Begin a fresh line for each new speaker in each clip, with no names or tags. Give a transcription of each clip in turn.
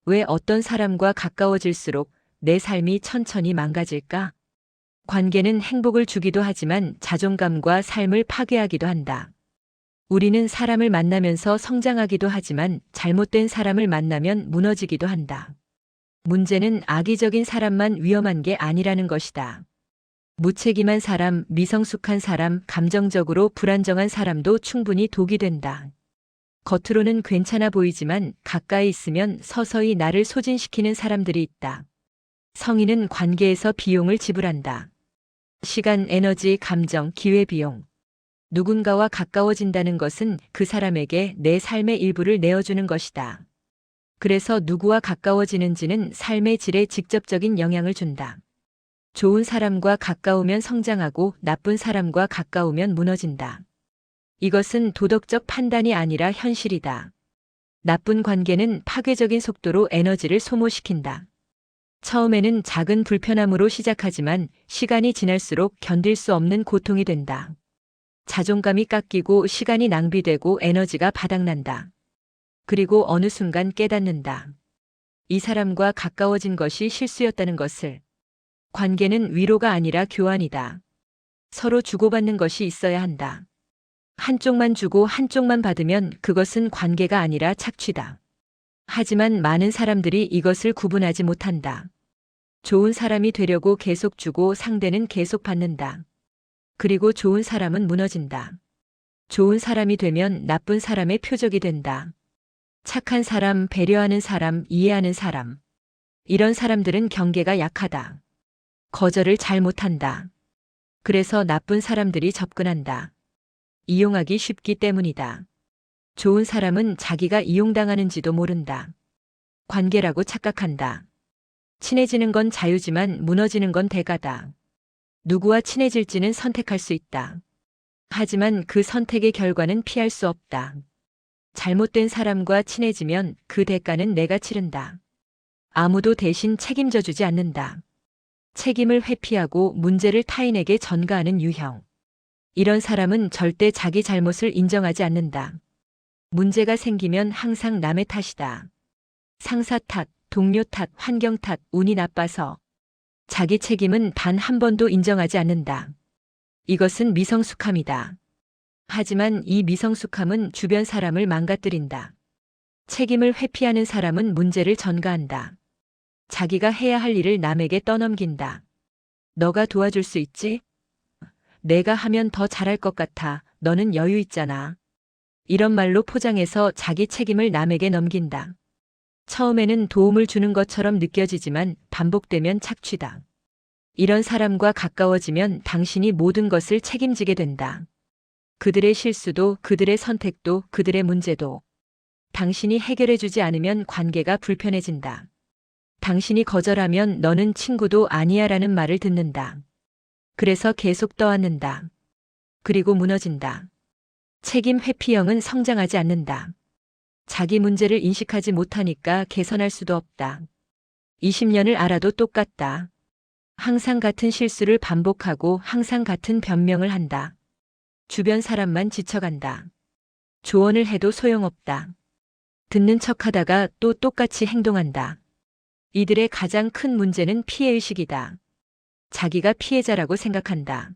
왜 어떤 사람과 가까워질수록 내 삶이 천천히 망가질까? 관계는 행복을 주기도 하지만 자존감과 삶을 파괴하기도 한다. 우리는 사람을 만나면서 성장하기도 하지만 잘못된 사람을 만나면 무너지기도 한다. 문제는 악의적인 사람만 위험한 게 아니라는 것이다. 무책임한 사람, 미성숙한 사람, 감정적으로 불안정한 사람도 충분히 독이 된다. 겉으로는 괜찮아 보이지만 가까이 있으면 서서히 나를 소진시키는 사람들이 있다. 성인은 관계에서 비용을 지불한다. 시간, 에너지, 감정, 기회비용. 누군가와 가까워진다는 것은 그 사람에게 내 삶의 일부를 내어주는 것이다. 그래서 누구와 가까워지는지는 삶의 질에 직접적인 영향을 준다. 좋은 사람과 가까우면 성장하고 나쁜 사람과 가까우면 무너진다. 이것은 도덕적 판단이 아니라 현실이다. 나쁜 관계는 파괴적인 속도로 에너지를 소모시킨다. 처음에는 작은 불편함으로 시작하지만 시간이 지날수록 견딜 수 없는 고통이 된다. 자존감이 깎이고 시간이 낭비되고 에너지가 바닥난다. 그리고 어느 순간 깨닫는다. 이 사람과 가까워진 것이 실수였다는 것을. 관계는 위로가 아니라 교환이다. 서로 주고받는 것이 있어야 한다. 한쪽만 주고 한쪽만 받으면 그것은 관계가 아니라 착취다. 하지만 많은 사람들이 이것을 구분하지 못한다. 좋은 사람이 되려고 계속 주고 상대는 계속 받는다. 그리고 좋은 사람은 무너진다. 좋은 사람이 되면 나쁜 사람의 표적이 된다. 착한 사람, 배려하는 사람, 이해하는 사람. 이런 사람들은 경계가 약하다. 거절을 잘 못한다. 그래서 나쁜 사람들이 접근한다. 이용하기 쉽기 때문이다. 좋은 사람은 자기가 이용당하는지도 모른다. 관계라고 착각한다. 친해지는 건 자유지만 무너지는 건 대가다. 누구와 친해질지는 선택할 수 있다. 하지만 그 선택의 결과는 피할 수 없다. 잘못된 사람과 친해지면 그 대가는 내가 치른다. 아무도 대신 책임져 주지 않는다. 책임을 회피하고 문제를 타인에게 전가하는 유형. 이런 사람은 절대 자기 잘못을 인정하지 않는다. 문제가 생기면 항상 남의 탓이다. 상사 탓, 동료 탓, 환경 탓, 운이 나빠서. 자기 책임은 단 한 번도 인정하지 않는다. 이것은 미성숙함이다. 하지만 이 미성숙함은 주변 사람을 망가뜨린다. 책임을 회피하는 사람은 문제를 전가한다. 자기가 해야 할 일을 남에게 떠넘긴다. 너가 도와줄 수 있지? 내가 하면 더 잘할 것 같아. 너는 여유 있잖아. 이런 말로 포장해서 자기 책임을 남에게 넘긴다. 처음에는 도움을 주는 것처럼 느껴지지만 반복되면 착취다. 이런 사람과 가까워지면 당신이 모든 것을 책임지게 된다. 그들의 실수도, 그들의 선택도, 그들의 문제도. 당신이 해결해주지 않으면 관계가 불편해진다. 당신이 거절하면 너는 친구도 아니야 라는 말을 듣는다. 그래서 계속 떠안는다. 그리고 무너진다. 책임 회피형은 성장하지 않는다. 자기 문제를 인식하지 못하니까 개선할 수도 없다. 20년을 알아도 똑같다. 항상 같은 실수를 반복하고 항상 같은 변명을 한다. 주변 사람만 지쳐간다. 조언을 해도 소용없다. 듣는 척하다가 또 똑같이 행동한다. 이들의 가장 큰 문제는 피해의식이다. 자기가 피해자라고 생각한다.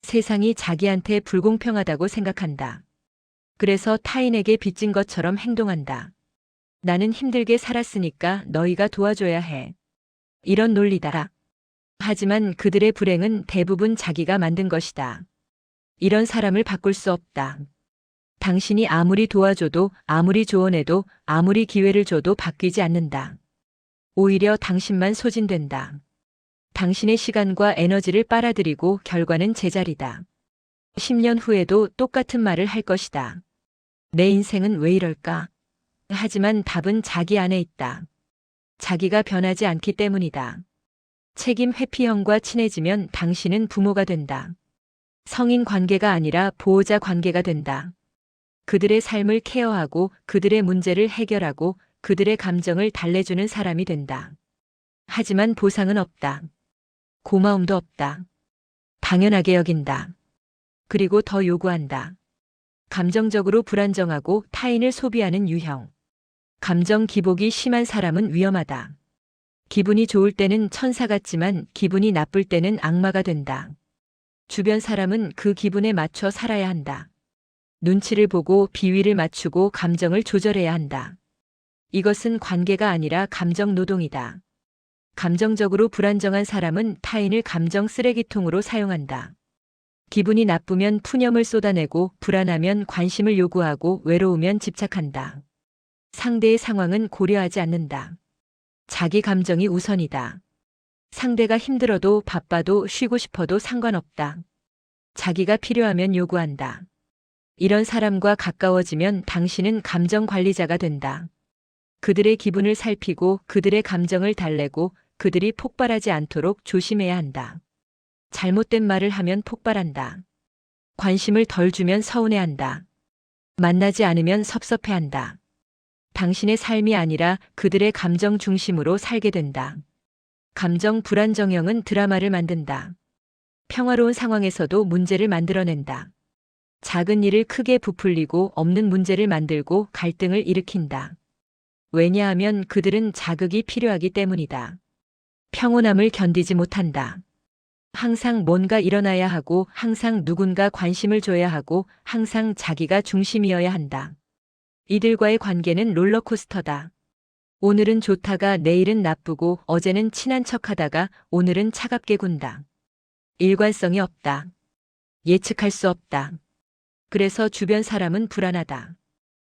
세상이 자기한테 불공평하다고 생각한다. 그래서 타인에게 빚진 것처럼 행동한다. 나는 힘들게 살았으니까 너희가 도와줘야 해. 이런 논리다. 하지만 그들의 불행은 대부분 자기가 만든 것이다. 이런 사람을 바꿀 수 없다. 당신이 아무리 도와줘도, 아무리 조언해도, 아무리 기회를 줘도 바뀌지 않는다. 오히려 당신만 소진된다. 당신의 시간과 에너지를 빨아들이고 결과는 제자리다. 10년 후에도 똑같은 말을 할 것이다. 내 인생은 왜 이럴까? 하지만 답은 자기 안에 있다. 자기가 변하지 않기 때문이다. 책임 회피형과 친해지면 당신은 부모가 된다. 성인 관계가 아니라 보호자 관계가 된다. 그들의 삶을 케어하고 그들의 문제를 해결하고 그들의 감정을 달래주는 사람이 된다. 하지만 보상은 없다. 고마움도 없다. 당연하게 여긴다. 그리고 더 요구한다. 감정적으로 불안정하고 타인을 소비하는 유형. 감정 기복이 심한 사람은 위험하다. 기분이 좋을 때는 천사 같지만 기분이 나쁠 때는 악마가 된다. 주변 사람은 그 기분에 맞춰 살아야 한다. 눈치를 보고 비위를 맞추고 감정을 조절해야 한다. 이것은 관계가 아니라 감정 노동이다. 감정적으로 불안정한 사람은 타인을 감정 쓰레기통으로 사용한다. 기분이 나쁘면 푸념을 쏟아내고 불안하면 관심을 요구하고 외로우면 집착한다. 상대의 상황은 고려하지 않는다. 자기 감정이 우선이다. 상대가 힘들어도 바빠도 쉬고 싶어도 상관없다. 자기가 필요하면 요구한다. 이런 사람과 가까워지면 당신은 감정 관리자가 된다. 그들의 기분을 살피고 그들의 감정을 달래고 그들이 폭발하지 않도록 조심해야 한다. 잘못된 말을 하면 폭발한다. 관심을 덜 주면 서운해한다. 만나지 않으면 섭섭해한다. 당신의 삶이 아니라 그들의 감정 중심으로 살게 된다. 감정 불안정형은 드라마를 만든다. 평화로운 상황에서도 문제를 만들어낸다. 작은 일을 크게 부풀리고 없는 문제를 만들고 갈등을 일으킨다. 왜냐하면 그들은 자극이 필요하기 때문이다. 평온함을 견디지 못한다. 항상 뭔가 일어나야 하고 항상 누군가 관심을 줘야 하고 항상 자기가 중심이어야 한다. 이들과의 관계는 롤러코스터다. 오늘은 좋다가 내일은 나쁘고 어제는 친한 척하다가 오늘은 차갑게 군다. 일관성이 없다. 예측할 수 없다. 그래서 주변 사람은 불안하다.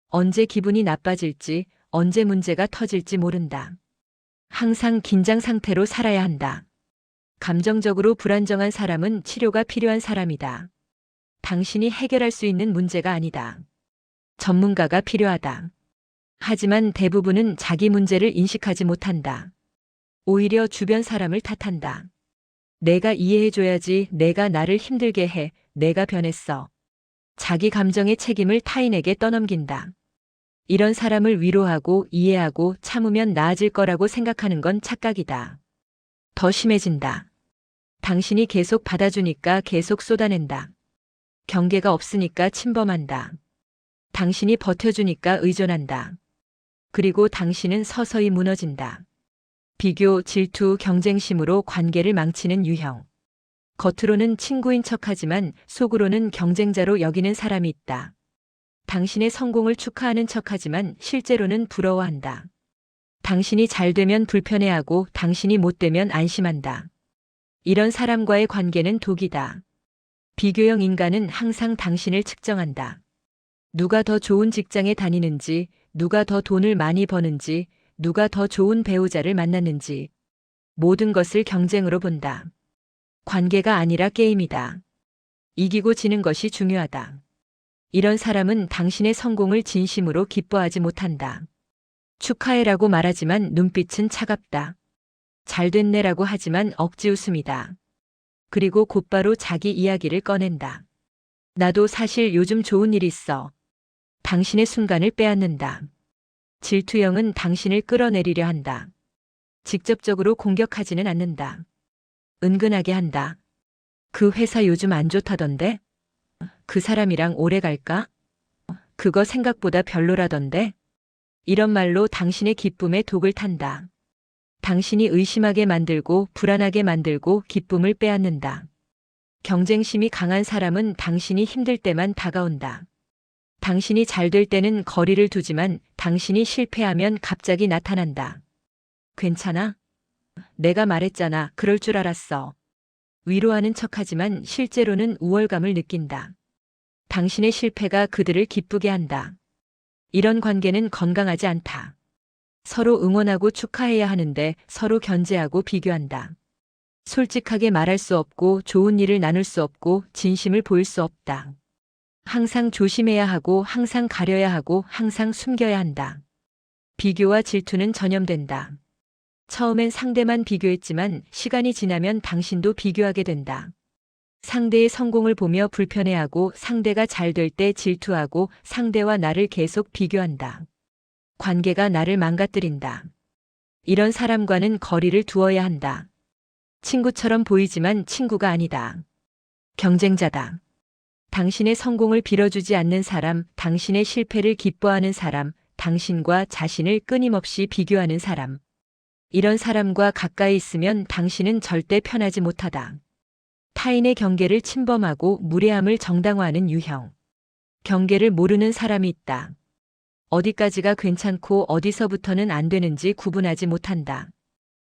언제 기분이 나빠질지, 언제 문제가 터질지 모른다. 항상 긴장 상태로 살아야 한다. 감정적으로 불안정한 사람은 치료가 필요한 사람이다. 당신이 해결할 수 있는 문제가 아니다. 전문가가 필요하다. 하지만 대부분은 자기 문제를 인식하지 못한다. 오히려 주변 사람을 탓한다. 내가 이해해줘야지, 내가 나를 힘들게 해, 내가 변했어. 자기 감정의 책임을 타인에게 떠넘긴다. 이런 사람을 위로하고 이해하고 참으면 나아질 거라고 생각하는 건 착각이다. 더 심해진다. 당신이 계속 받아주니까 계속 쏟아낸다. 경계가 없으니까 침범한다. 당신이 버텨주니까 의존한다. 그리고 당신은 서서히 무너진다. 비교, 질투, 경쟁심으로 관계를 망치는 유형. 겉으로는 친구인 척하지만 속으로는 경쟁자로 여기는 사람이 있다. 당신의 성공을 축하하는 척하지만 실제로는 부러워한다. 당신이 잘 되면 불편해하고 당신이 못 되면 안심한다. 이런 사람과의 관계는 독이다. 비교형 인간은 항상 당신을 측정한다. 누가 더 좋은 직장에 다니는지, 누가 더 돈을 많이 버는지, 누가 더 좋은 배우자를 만났는지, 모든 것을 경쟁으로 본다. 관계가 아니라 게임이다. 이기고 지는 것이 중요하다. 이런 사람은 당신의 성공을 진심으로 기뻐하지 못한다. 축하해라고 말하지만 눈빛은 차갑다. 잘 됐네라고 하지만 억지 웃음이다. 그리고 곧바로 자기 이야기를 꺼낸다. 나도 사실 요즘 좋은 일 있어. 당신의 순간을 빼앗는다. 질투형은 당신을 끌어내리려 한다. 직접적으로 공격하지는 않는다. 은근하게 한다. 그 회사 요즘 안 좋다던데? 그 사람이랑 오래 갈까? 그거 생각보다 별로라던데? 이런 말로 당신의 기쁨에 독을 탄다. 당신이 의심하게 만들고 불안하게 만들고 기쁨을 빼앗는다. 경쟁심이 강한 사람은 당신이 힘들 때만 다가온다. 당신이 잘 될 때는 거리를 두지만 당신이 실패하면 갑자기 나타난다. 괜찮아? 내가 말했잖아. 그럴 줄 알았어. 위로하는 척하지만 실제로는 우월감을 느낀다. 당신의 실패가 그들을 기쁘게 한다. 이런 관계는 건강하지 않다. 서로 응원하고 축하해야 하는데 서로 견제하고 비교한다. 솔직하게 말할 수 없고 좋은 일을 나눌 수 없고 진심을 보일 수 없다. 항상 조심해야 하고 항상 가려야 하고 항상 숨겨야 한다. 비교와 질투는 전염된다. 처음엔 상대만 비교했지만 시간이 지나면 당신도 비교하게 된다. 상대의 성공을 보며 불편해하고 상대가 잘 될 때 질투하고 상대와 나를 계속 비교한다. 관계가 나를 망가뜨린다. 이런 사람과는 거리를 두어야 한다. 친구처럼 보이지만 친구가 아니다. 경쟁자다. 당신의 성공을 빌어주지 않는 사람, 당신의 실패를 기뻐하는 사람, 당신과 자신을 끊임없이 비교하는 사람. 이런 사람과 가까이 있으면 당신은 절대 편하지 못하다. 타인의 경계를 침범하고 무례함을 정당화하는 유형. 경계를 모르는 사람이 있다. 어디까지가 괜찮고 어디서부터는 안 되는지 구분하지 못한다.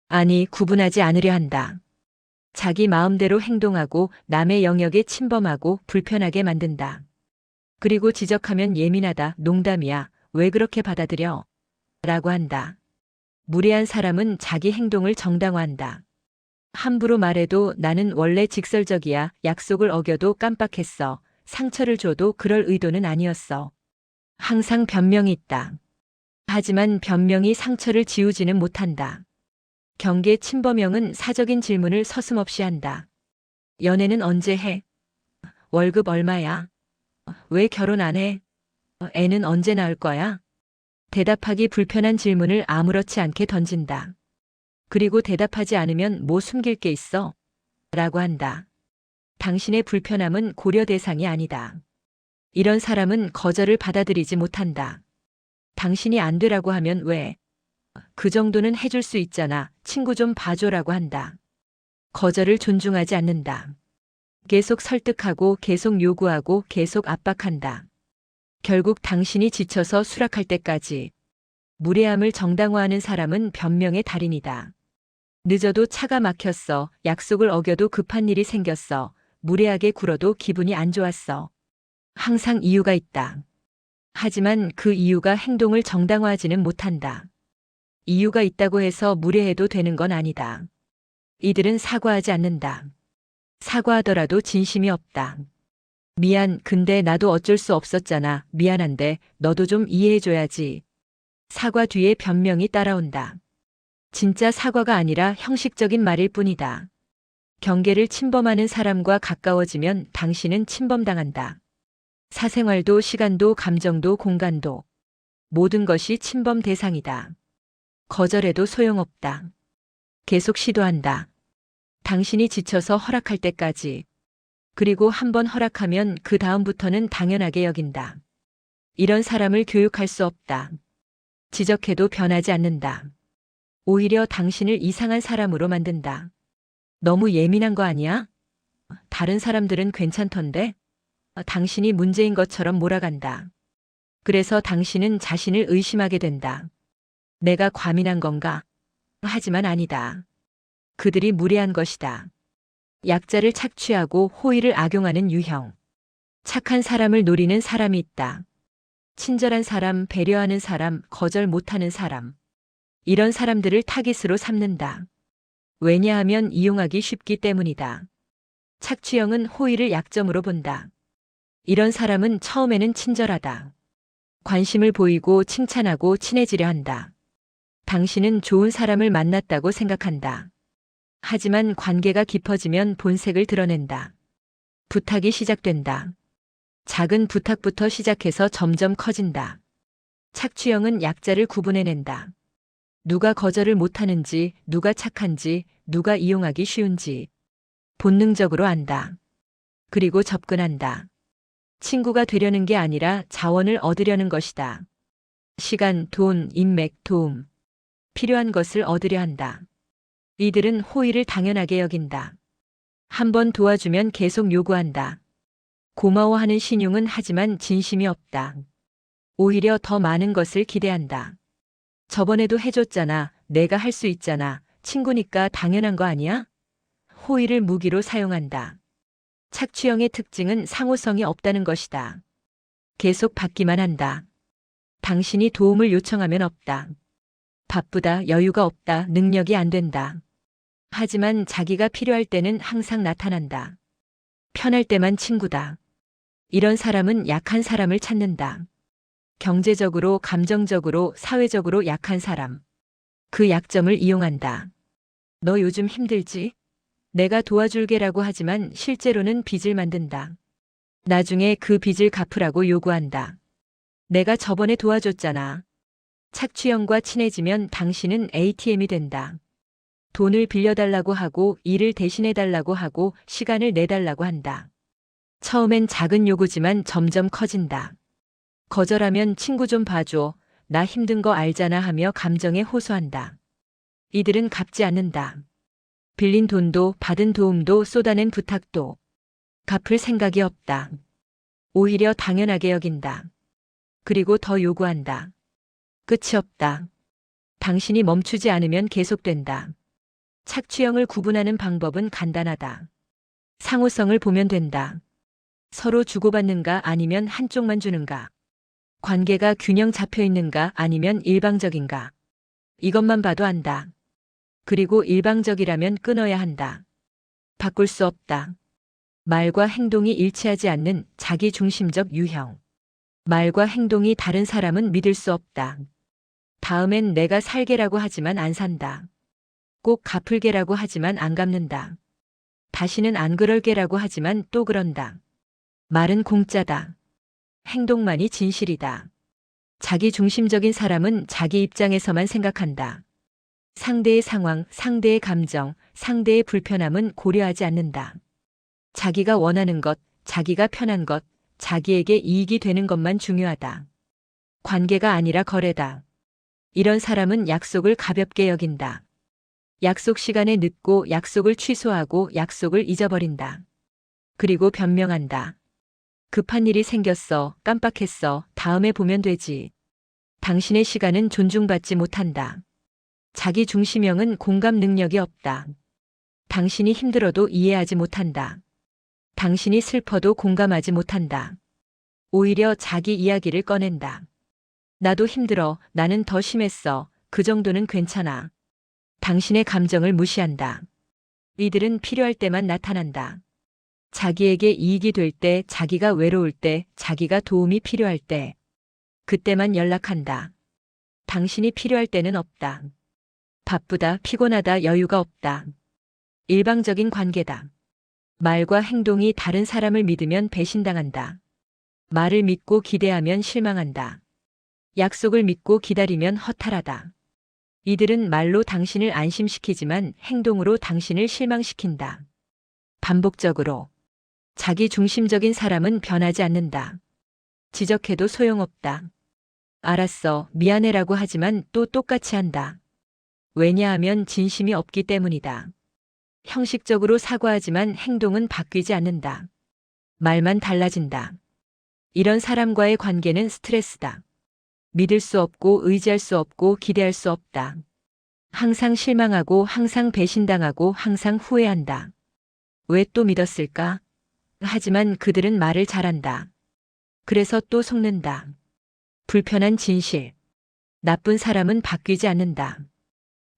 아니, 구분하지 않으려 한다. 자기 마음대로 행동하고 남의 영역에 침범하고 불편하게 만든다. 그리고 지적하면 예민하다, 농담이야, 왜 그렇게 받아들여? 라고 한다. 무례한 사람은 자기 행동을 정당화한다. 함부로 말해도 나는 원래 직설적이야, 약속을 어겨도 깜빡했어, 상처를 줘도 그럴 의도는 아니었어. 항상 변명이 있다. 하지만 변명이 상처를 지우지는 못한다. 경계 침범형은 사적인 질문을 서슴없이 한다. 연애는 언제 해? 월급 얼마야? 왜 결혼 안 해? 애는 언제 낳을 거야? 대답하기 불편한 질문을 아무렇지 않게 던진다. 그리고 대답하지 않으면 뭐 숨길 게 있어? 라고 한다. 당신의 불편함은 고려 대상이 아니다. 이런 사람은 거절을 받아들이지 못한다. 당신이 안 되라고 하면 왜? 그 정도는 해줄 수 있잖아. 친구 좀 봐줘라고 한다. 거절을 존중하지 않는다. 계속 설득하고 계속 요구하고 계속 압박한다. 결국 당신이 지쳐서 수락할 때까지. 무례함을 정당화하는 사람은 변명의 달인이다. 늦어도 차가 막혔어. 약속을 어겨도 급한 일이 생겼어. 무례하게 굴어도 기분이 안 좋았어. 항상 이유가 있다. 하지만 그 이유가 행동을 정당화하지는 못한다. 이유가 있다고 해서 무례해도 되는 건 아니다. 이들은 사과하지 않는다. 사과하더라도 진심이 없다. 미안, 근데 나도 어쩔 수 없었잖아. 미안한데 너도 좀 이해해줘야지. 사과 뒤에 변명이 따라온다. 진짜 사과가 아니라 형식적인 말일 뿐이다. 경계를 침범하는 사람과 가까워지면 당신은 침범당한다. 사생활도 시간도 감정도 공간도 모든 것이 침범 대상이다. 거절해도 소용없다. 계속 시도한다. 당신이 지쳐서 허락할 때까지. 그리고 한번 허락하면 그 다음부터는 당연하게 여긴다. 이런 사람을 교육할 수 없다. 지적해도 변하지 않는다. 오히려 당신을 이상한 사람으로 만든다. 너무 예민한 거 아니야? 다른 사람들은 괜찮던데? 당신이 문제인 것처럼 몰아간다. 그래서 당신은 자신을 의심하게 된다. 내가 과민한 건가? 하지만 아니다. 그들이 무례한 것이다. 약자를 착취하고 호의를 악용하는 유형. 착한 사람을 노리는 사람이 있다. 친절한 사람, 배려하는 사람, 거절 못하는 사람. 이런 사람들을 타깃으로 삼는다. 왜냐하면 이용하기 쉽기 때문이다. 착취형은 호의를 약점으로 본다. 이런 사람은 처음에는 친절하다. 관심을 보이고 칭찬하고 친해지려 한다. 당신은 좋은 사람을 만났다고 생각한다. 하지만 관계가 깊어지면 본색을 드러낸다. 부탁이 시작된다. 작은 부탁부터 시작해서 점점 커진다. 착취형은 약자를 구분해낸다. 누가 거절을 못하는지, 누가 착한지, 누가 이용하기 쉬운지 본능적으로 안다. 그리고 접근한다. 친구가 되려는 게 아니라 자원을 얻으려는 것이다. 시간, 돈, 인맥, 도움. 필요한 것을 얻으려 한다. 이들은 호의를 당연하게 여긴다. 한번 도와주면 계속 요구한다. 고마워하는 신용은 하지만 진심이 없다. 오히려 더 많은 것을 기대한다. 저번에도 해줬잖아. 내가 할 수 있잖아. 친구니까 당연한 거 아니야? 호의를 무기로 사용한다. 착취형의 특징은 상호성이 없다는 것이다. 계속 받기만 한다. 당신이 도움을 요청하면 없다. 바쁘다, 여유가 없다, 능력이 안 된다. 하지만 자기가 필요할 때는 항상 나타난다. 편할 때만 친구다. 이런 사람은 약한 사람을 찾는다. 경제적으로, 감정적으로, 사회적으로 약한 사람. 그 약점을 이용한다. 너 요즘 힘들지? 내가 도와줄게라고 하지만 실제로는 빚을 만든다. 나중에 그 빚을 갚으라고 요구한다. 내가 저번에 도와줬잖아. 착취형과 친해지면 당신은 ATM이 된다. 돈을 빌려달라고 하고 일을 대신해달라고 하고 시간을 내달라고 한다. 처음엔 작은 요구지만 점점 커진다. 거절하면 친구 좀 봐줘. 나 힘든 거 알잖아 하며 감정에 호소한다. 이들은 갚지 않는다. 빌린 돈도 받은 도움도 쏟아낸 부탁도 갚을 생각이 없다. 오히려 당연하게 여긴다. 그리고 더 요구한다. 끝이 없다. 당신이 멈추지 않으면 계속된다. 착취형을 구분하는 방법은 간단하다. 상호성을 보면 된다. 서로 주고받는가 아니면 한쪽만 주는가. 관계가 균형 잡혀 있는가 아니면 일방적인가. 이것만 봐도 안다. 그리고 일방적이라면 끊어야 한다. 바꿀 수 없다. 말과 행동이 일치하지 않는 자기중심적 유형. 말과 행동이 다른 사람은 믿을 수 없다. 다음엔 내가 살게라고 하지만 안 산다. 꼭 갚을게라고 하지만 안 갚는다. 다시는 안 그럴게라고 하지만 또 그런다. 말은 공짜다. 행동만이 진실이다. 자기중심적인 사람은 자기 입장에서만 생각한다. 상대의 상황, 상대의 감정, 상대의 불편함은 고려하지 않는다. 자기가 원하는 것, 자기가 편한 것, 자기에게 이익이 되는 것만 중요하다. 관계가 아니라 거래다. 이런 사람은 약속을 가볍게 여긴다. 약속 시간에 늦고 약속을 취소하고 약속을 잊어버린다. 그리고 변명한다. 급한 일이 생겼어, 깜빡했어, 다음에 보면 되지. 당신의 시간은 존중받지 못한다. 자기 중심형은 공감 능력이 없다. 당신이 힘들어도 이해하지 못한다. 당신이 슬퍼도 공감하지 못한다. 오히려 자기 이야기를 꺼낸다. 나도 힘들어, 나는 더 심했어, 그 정도는 괜찮아. 당신의 감정을 무시한다. 이들은 필요할 때만 나타난다. 자기에게 이익이 될 때, 자기가 외로울 때, 자기가 도움이 필요할 때, 그때만 연락한다. 당신이 필요할 때는 없다. 바쁘다, 피곤하다, 여유가 없다. 일방적인 관계다. 말과 행동이 다른 사람을 믿으면 배신당한다. 말을 믿고 기대하면 실망한다. 약속을 믿고 기다리면 허탈하다. 이들은 말로 당신을 안심시키지만 행동으로 당신을 실망시킨다. 반복적으로. 자기 중심적인 사람은 변하지 않는다. 지적해도 소용없다. 알았어, 미안해라고 하지만 또 똑같이 한다. 왜냐하면 진심이 없기 때문이다. 형식적으로 사과하지만 행동은 바뀌지 않는다. 말만 달라진다. 이런 사람과의 관계는 스트레스다. 믿을 수 없고 의지할 수 없고 기대할 수 없다. 항상 실망하고 항상 배신당하고 항상 후회한다. 왜 또 믿었을까? 하지만 그들은 말을 잘한다. 그래서 또 속는다. 불편한 진실. 나쁜 사람은 바뀌지 않는다.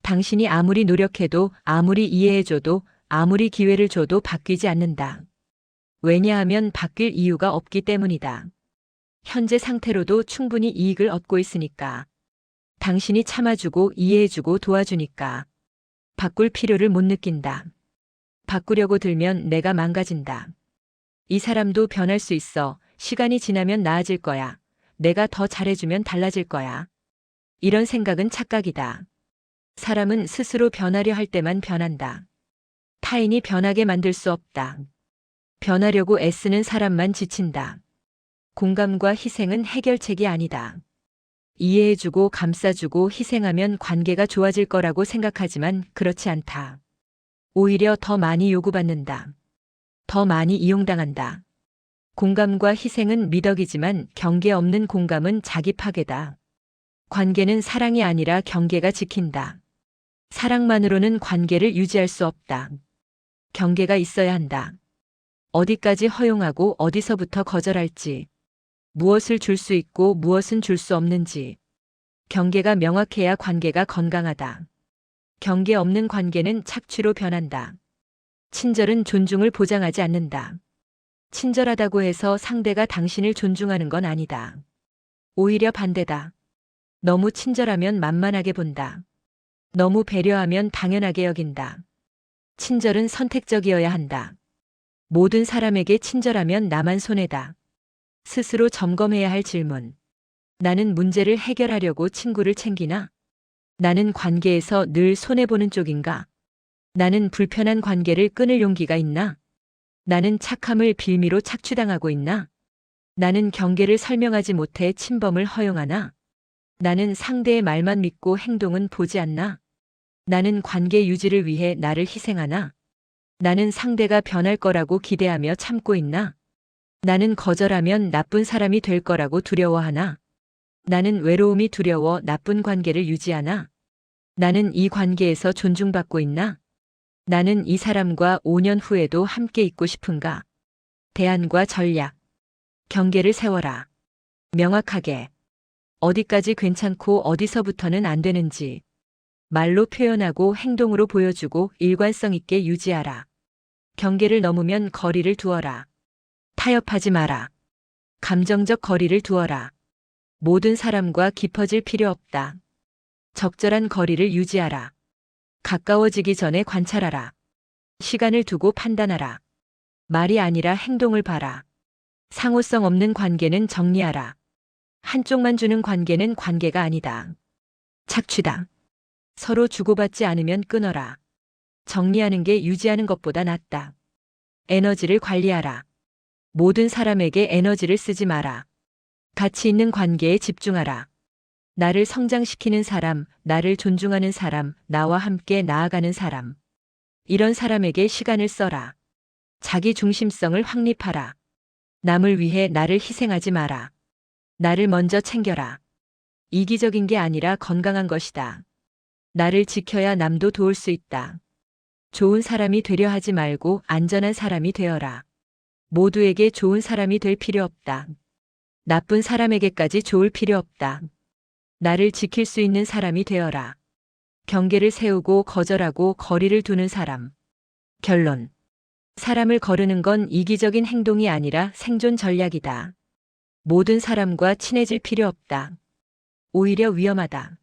당신이 아무리 노력해도 아무리 이해해줘도 아무리 기회를 줘도 바뀌지 않는다. 왜냐하면 바뀔 이유가 없기 때문이다. 현재 상태로도 충분히 이익을 얻고 있으니까. 당신이 참아주고 이해해주고 도와주니까. 바꿀 필요를 못 느낀다. 바꾸려고 들면 내가 망가진다. 이 사람도 변할 수 있어. 시간이 지나면 나아질 거야. 내가 더 잘해주면 달라질 거야. 이런 생각은 착각이다. 사람은 스스로 변하려 할 때만 변한다. 타인이 변하게 만들 수 없다. 변하려고 애쓰는 사람만 지친다. 공감과 희생은 해결책이 아니다. 이해해주고 감싸주고 희생하면 관계가 좋아질 거라고 생각하지만 그렇지 않다. 오히려 더 많이 요구받는다. 더 많이 이용당한다. 공감과 희생은 미덕이지만 경계 없는 공감은 자기 파괴다. 관계는 사랑이 아니라 경계가 지킨다. 사랑만으로는 관계를 유지할 수 없다. 경계가 있어야 한다. 어디까지 허용하고 어디서부터 거절할지, 무엇을 줄 수 있고 무엇은 줄 수 없는지. 경계가 명확해야 관계가 건강하다. 경계 없는 관계는 착취로 변한다. 친절은 존중을 보장하지 않는다. 친절하다고 해서 상대가 당신을 존중하는 건 아니다. 오히려 반대다. 너무 친절하면 만만하게 본다. 너무 배려하면 당연하게 여긴다. 친절은 선택적이어야 한다. 모든 사람에게 친절하면 나만 손해다. 스스로 점검해야 할 질문. 나는 문제를 해결하려고 친구를 챙기나? 나는 관계에서 늘 손해보는 쪽인가? 나는 불편한 관계를 끊을 용기가 있나? 나는 착함을 빌미로 착취당하고 있나? 나는 경계를 설명하지 못해 침범을 허용하나? 나는 상대의 말만 믿고 행동은 보지 않나? 나는 관계 유지를 위해 나를 희생하나? 나는 상대가 변할 거라고 기대하며 참고 있나? 나는 거절하면 나쁜 사람이 될 거라고 두려워하나? 나는 외로움이 두려워 나쁜 관계를 유지하나? 나는 이 관계에서 존중받고 있나? 나는 이 사람과 5년 후에도 함께 있고 싶은가? 대안과 전략, 경계를 세워라. 명확하게. 어디까지 괜찮고 어디서부터는 안 되는지. 말로 표현하고 행동으로 보여주고 일관성 있게 유지하라. 경계를 넘으면 거리를 두어라. 타협하지 마라. 감정적 거리를 두어라. 모든 사람과 깊어질 필요 없다. 적절한 거리를 유지하라. 가까워지기 전에 관찰하라. 시간을 두고 판단하라. 말이 아니라 행동을 봐라. 상호성 없는 관계는 정리하라. 한쪽만 주는 관계는 관계가 아니다. 착취다. 서로 주고받지 않으면 끊어라. 정리하는 게 유지하는 것보다 낫다. 에너지를 관리하라. 모든 사람에게 에너지를 쓰지 마라. 가치 있는 관계에 집중하라. 나를 성장시키는 사람, 나를 존중하는 사람, 나와 함께 나아가는 사람. 이런 사람에게 시간을 써라. 자기 중심성을 확립하라. 남을 위해 나를 희생하지 마라. 나를 먼저 챙겨라. 이기적인 게 아니라 건강한 것이다. 나를 지켜야 남도 도울 수 있다. 좋은 사람이 되려 하지 말고 안전한 사람이 되어라. 모두에게 좋은 사람이 될 필요 없다. 나쁜 사람에게까지 좋을 필요 없다. 나를 지킬 수 있는 사람이 되어라. 경계를 세우고 거절하고 거리를 두는 사람. 결론. 사람을 거르는 건 이기적인 행동이 아니라 생존 전략이다. 모든 사람과 친해질 필요 없다. 오히려 위험하다.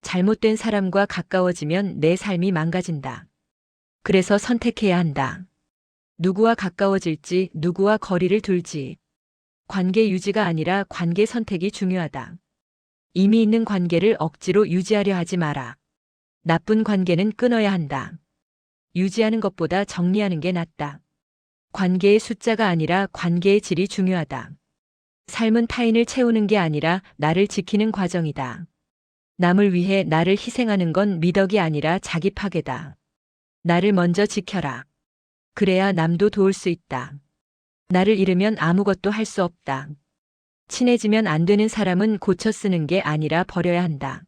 잘못된 사람과 가까워지면 내 삶이 망가진다. 그래서 선택해야 한다. 누구와 가까워질지, 누구와 거리를 둘지. 관계 유지가 아니라 관계 선택이 중요하다. 이미 있는 관계를 억지로 유지하려 하지 마라. 나쁜 관계는 끊어야 한다. 유지하는 것보다 정리하는 게 낫다. 관계의 숫자가 아니라 관계의 질이 중요하다. 삶은 타인을 채우는 게 아니라 나를 지키는 과정이다. 남을 위해 나를 희생하는 건 미덕이 아니라 자기 파괴다. 나를 먼저 지켜라. 그래야 남도 도울 수 있다. 나를 잃으면 아무것도 할 수 없다. 친해지면 안 되는 사람은 고쳐 쓰는 게 아니라 버려야 한다.